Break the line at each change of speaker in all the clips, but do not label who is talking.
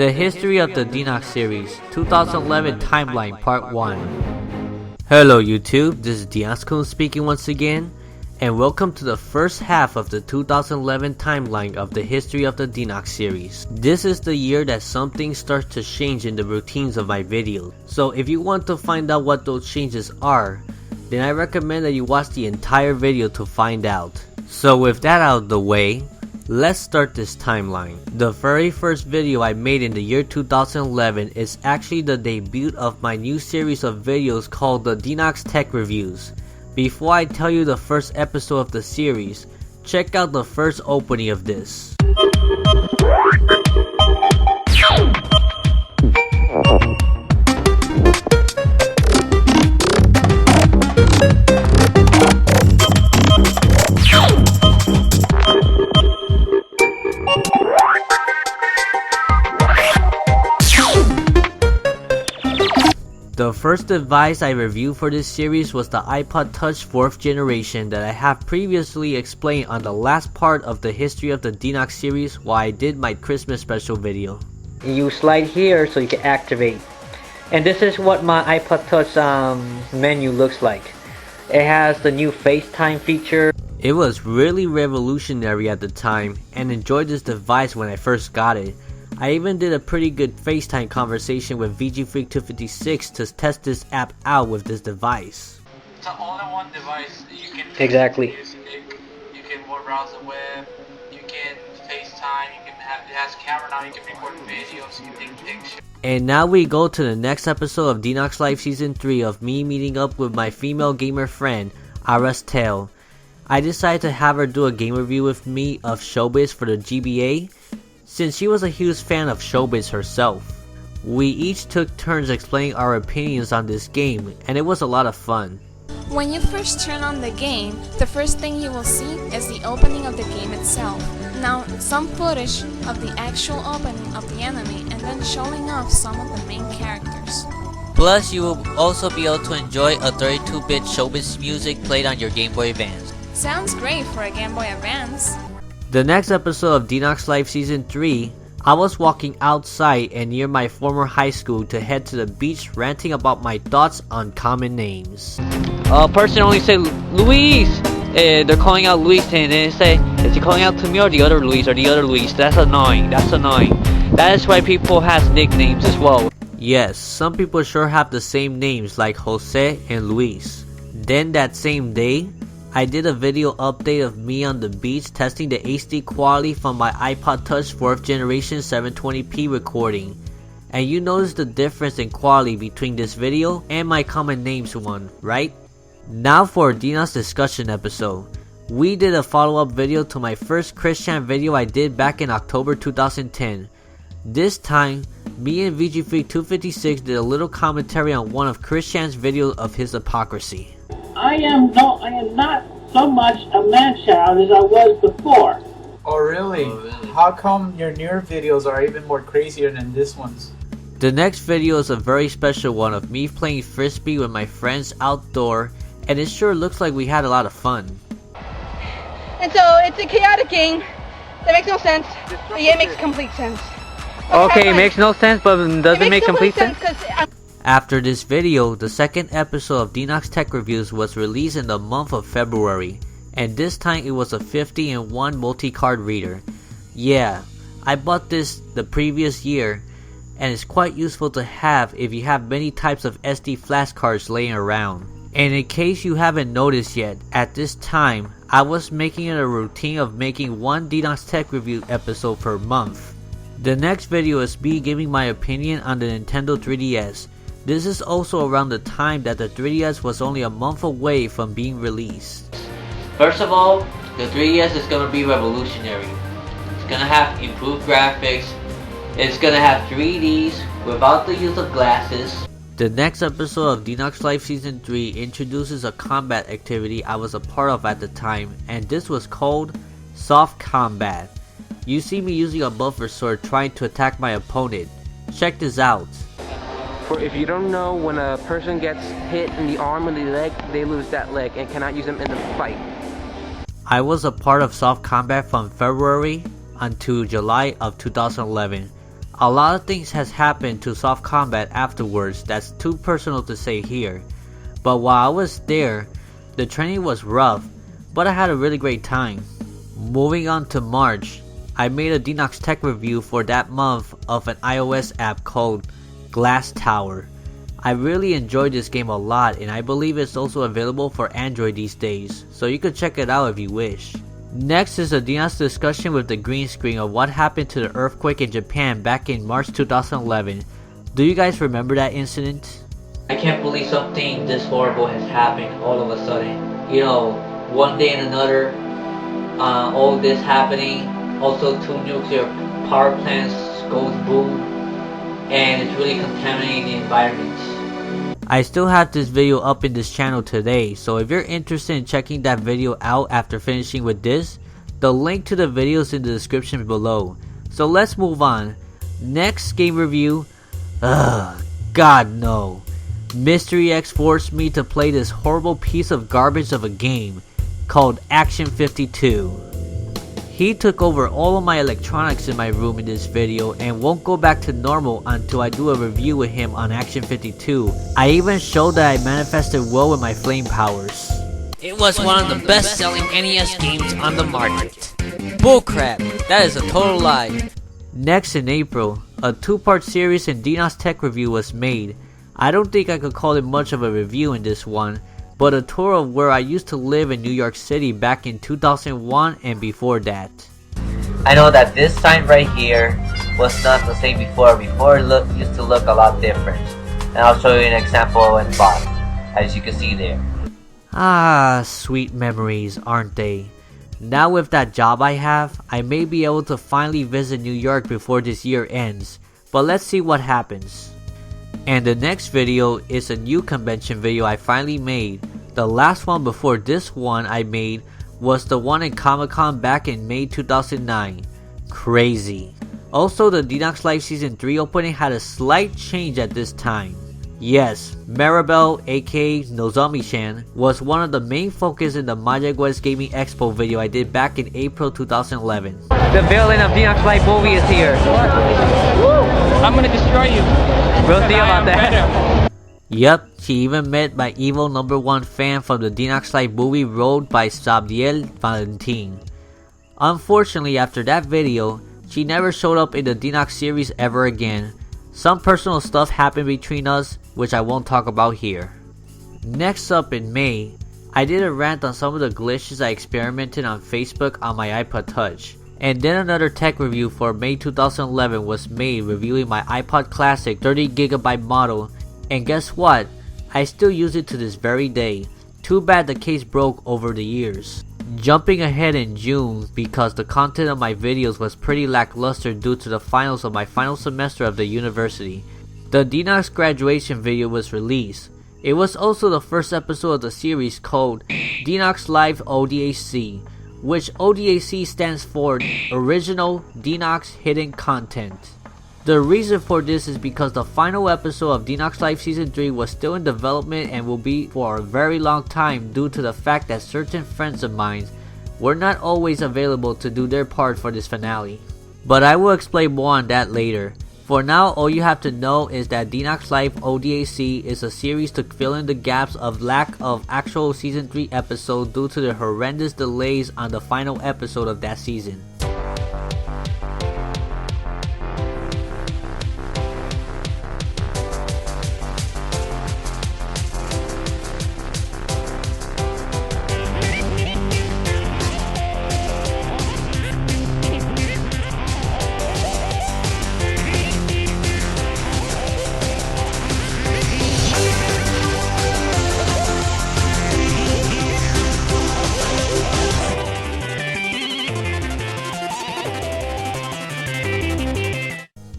The History of the DenoxSeries 2011 Timeline Part 1. Hello YouTube, this is DenoxSeries speaking once again, and welcome to the first half of the 2011 timeline of the History of the DenoxSeries. This is the year that something starts to change in the routines of my videos, so if you want to find out what those changes are, then I recommend that you watch the entire video to find out. So with that out of the way, let's start this timeline. The very first video I made in the year 2011 is actually the debut of my new series of videos called the Denox Tech Reviews. Before I tell you the first episode of the series, check out the first opening of this. The first device I reviewed for this series was the iPod Touch 4th generation that I have previously explained on the last part of the History of the DenoxSeries while I did my Christmas special video. You slide here so you can activate. And this is what my iPod Touch menu looks like. It has the new FaceTime feature. It was really revolutionary at the time and enjoyed this device when I first got it. I even did a pretty good FaceTime conversation with VGFreak256 to test this app out with this device.
It's an all-in-one device. You can
exactly.
Music, you can browse the web, you can FaceTime, it has camera now, you can record videos, you can take pictures.
And now we go to the next episode of Denox Live Season 3 of me meeting up with my female gamer friend, Arastel. I decided to have her do a game review with me of Showbiz for the GBA, since she was a huge fan of Showbiz herself. We each took turns explaining our opinions on this game, and it was a lot of fun.
When you first turn on the game, the first thing you will see is the opening of the game itself. Now, some footage of the actual opening of the enemy and then showing off some of the main characters.
Plus, you will also be able to enjoy a 32-bit Showbiz music played on your Game Boy Advance.
Sounds great for a Game Boy Advance.
The next episode of Denox Live Season 3, I was walking outside and near my former high school to head to the beach ranting about my thoughts on common names. A person only said Luis! They're calling out Luis and they say, is he calling out to me or the other Luis or the other Luis? That's annoying, that's annoying. That is why people has nicknames as well. Yes, some people sure have the same names like Jose and Luis. Then that same day, I did a video update of me on the beach testing the HD quality from my iPod Touch 4th generation 720p recording. And you notice the difference in quality between this video and my common names one, right? Now for a Denox discussion episode. We did a follow-up video to my first Christian video I did back in October 2010. This time, me and VGFreak256 did a little commentary on one of Christian's videos of his hypocrisy.
I am not so much a man-child as I was before.
Oh really? How come your newer videos are even more crazier than this one's?
The next video is a very special one of me playing frisbee with my friends outdoor, and it sure looks like we had a lot of fun.
And so it's a chaotic game that makes no sense, but yeah, it makes complete sense.
Okay, it makes no sense, but does it make complete sense?
Because
After this video, the second episode of Denox Tech Reviews was released in the month of February, and this time it was a 50-in-1 multi-card reader. Yeah, I bought this the previous year, and it's quite useful to have if you have many types of SD flash cards laying around. And in case you haven't noticed yet, at this time, I was making it a routine of making one Denox Tech Review episode per month. The next video is me giving my opinion on the Nintendo 3DS. This is also around the time that the 3DS was only a month away from being released. First of all, the 3DS is going to be revolutionary. It's going to have improved graphics. It's going to have 3Ds without the use of glasses. The next episode of Denox Live Season 3 introduces a combat activity I was a part of at the time, and this was called Soft Combat. You see me using a buffer sword trying to attack my opponent. Check this out.
If you don't know, when a person gets hit in the arm or the leg, they lose that leg and cannot use them in the fight.
I was a part of Soft Combat from February until July of 2011. A lot of things has happened to Soft Combat afterwards that's too personal to say here, but while I was there, the training was rough, but I had a really great time. Moving on to March, I made a Denox Tech review for that month of an iOS app called Glass Tower. I really enjoyed this game a lot, and I believe it's also available for Android these days, so you could check it out if you wish. Next is a Denox discussion with the green screen of what happened to the earthquake in Japan back in March 2011. Do you guys remember that incident?
I can't believe something this horrible has happened all of a sudden. You know, one day and another, all this happening. Also, 2 nuclear power plants goes boom, and it's really contaminating the environment.
I still have this video up in this channel today, so if you're interested in checking that video out after finishing with this, the link to the video is in the description below. So let's move on. Next game review. God no. Mystery X forced me to play this horrible piece of garbage of a game called Action 52. He took over all of my electronics in my room in this video and won't go back to normal until I do a review with him on Action 52. I even showed that I manifested well with my flame powers.
It was one of the best-selling NES games on the market. Bullcrap, that is a total lie.
Next in April, a 2-part series in Denox Tech review was made. I don't think I could call it much of a review in this one, but a tour of where I used to live in New York City back in 2001 and before that.
I know that this sign right here was not the same before. Before it used to look a lot different. And I'll show you an example in bottom, as you can see there.
Ah, sweet memories, aren't they? Now with that job I have, I may be able to finally visit New York before this year ends, but let's see what happens. And the next video is a new convention video I finally made. The last one before this one I made was the one in Comic-Con back in May 2009. Crazy. Also, the Denox Live Season 3 opening had a slight change at this time. Yes, Maribel aka Nozomi-chan was one of the main focus in the Mayagüez Gaming Expo video I did back in April 2011.
The villain of Denox Live movie is here.
I'm gonna destroy you.
We'll see about that.
Yep, she even met my evil #1 fan from the Denox Live movie role by Sabdiel Valentin. Unfortunately, after that video, she never showed up in the Denox series ever again. Some personal stuff happened between us, which I won't talk about here. Next up in May, I did a rant on some of the glitches I experimented on Facebook on my iPod Touch. And then another tech review for May 2011 was made reviewing my iPod Classic 30GB model, and guess what? I still use it to this very day. Too bad the case broke over the years. Jumping ahead in June, because the content of my videos was pretty lackluster due to the finals of my final semester of the university, the Denox graduation video was released. It was also the first episode of the series called Denox Live ODAC, which ODAC stands for Original Denox Hidden Content. The reason for this is because the final episode of Denox Live Season 3 was still in development and will be for a very long time due to the fact that certain friends of mine were not always available to do their part for this finale. But I will explain more on that later. For now, all you have to know is that Denox Live ODAC is a series to fill in the gaps of lack of actual Season 3 episode due to the horrendous delays on the final episode of that season.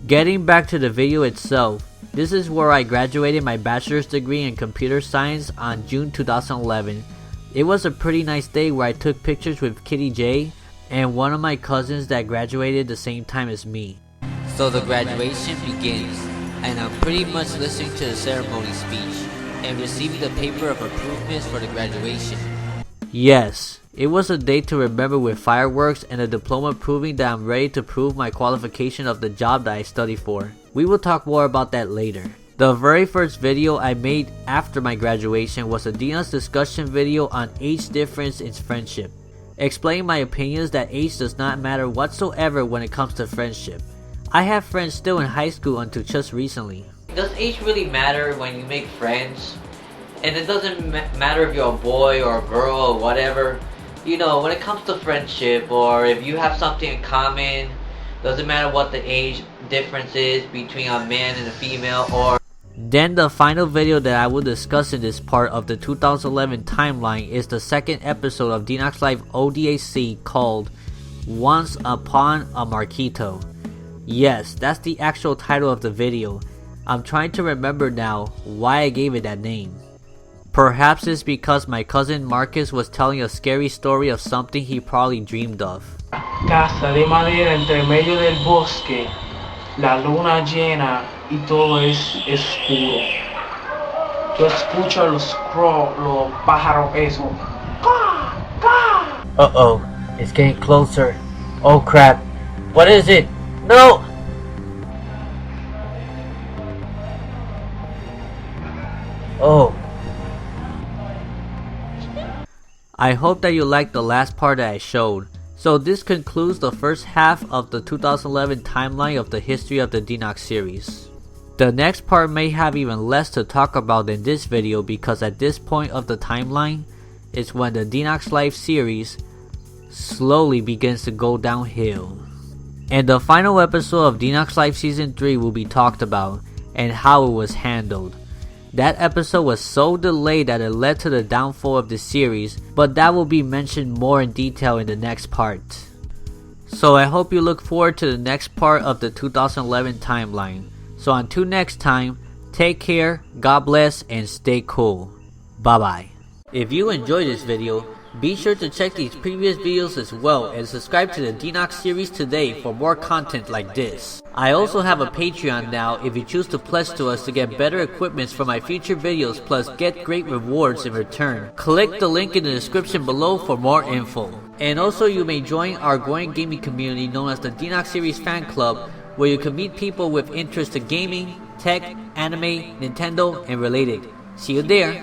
Getting back to the video itself, this is where I graduated my bachelor's degree in computer science on June 2011. It was a pretty nice day where I took pictures with Kitty J and one of my cousins that graduated the same time as me.
So the graduation begins, and I'm pretty much listening to the ceremony speech and receiving the paper of improvements for the graduation.
Yes, It was a day to remember with fireworks and a diploma proving that I'm ready to prove my qualification of the job that I study for. We will talk more about that later. The very first video I made after my graduation was a Denox discussion video on age difference in friendship, explaining my opinions that age does not matter whatsoever when it comes to friendship. I have friends still in high school until just recently.
Does age really matter when you make friends? And it doesn't matter if you're a boy or a girl or whatever. You know, when it comes to friendship or if you have something in common, doesn't matter what the age difference is between a man and a female. Or
then the final video that I will discuss in this part of the 2011 timeline is the second episode of Denox Live ODAC called Once Upon a Marquito. Yes, that's the actual title of the video. I'm trying to remember now why I gave it that name. Perhaps it's because my cousin Marcus was telling a scary story of something he probably dreamed of.
Casa de madera entre medio del bosque, la luna llena y todo es oscuro. Yo escucho los pájaros eso.
Uh-oh, it's getting closer. Oh crap, what is it? No! Oh. I hope that you liked the last part that I showed. So this concludes the first half of the 2011 timeline of the history of the Denox series. The next part may have even less to talk about than this video because at this point of the timeline is when the Denox Life series slowly begins to go downhill. And the final episode of Denox Life Season 3 will be talked about and how it was handled. That episode was so delayed that it led to the downfall of the series, but that will be mentioned more in detail in the next part. So I hope you look forward to the next part of the 2011 timeline. So until next time, take care, God bless, and stay cool. Bye bye. If you enjoyed this video, be sure to check these previous videos as well and subscribe to the Denox series today for more content like this. I also have a Patreon now if you choose to pledge to us to get better equipments for my future videos plus get great rewards in return. Click the link in the description below for more info. And also you may join our growing gaming community known as the Denox Series Fan Club, where you can meet people with interest in gaming, tech, anime, Nintendo, and related. See you there!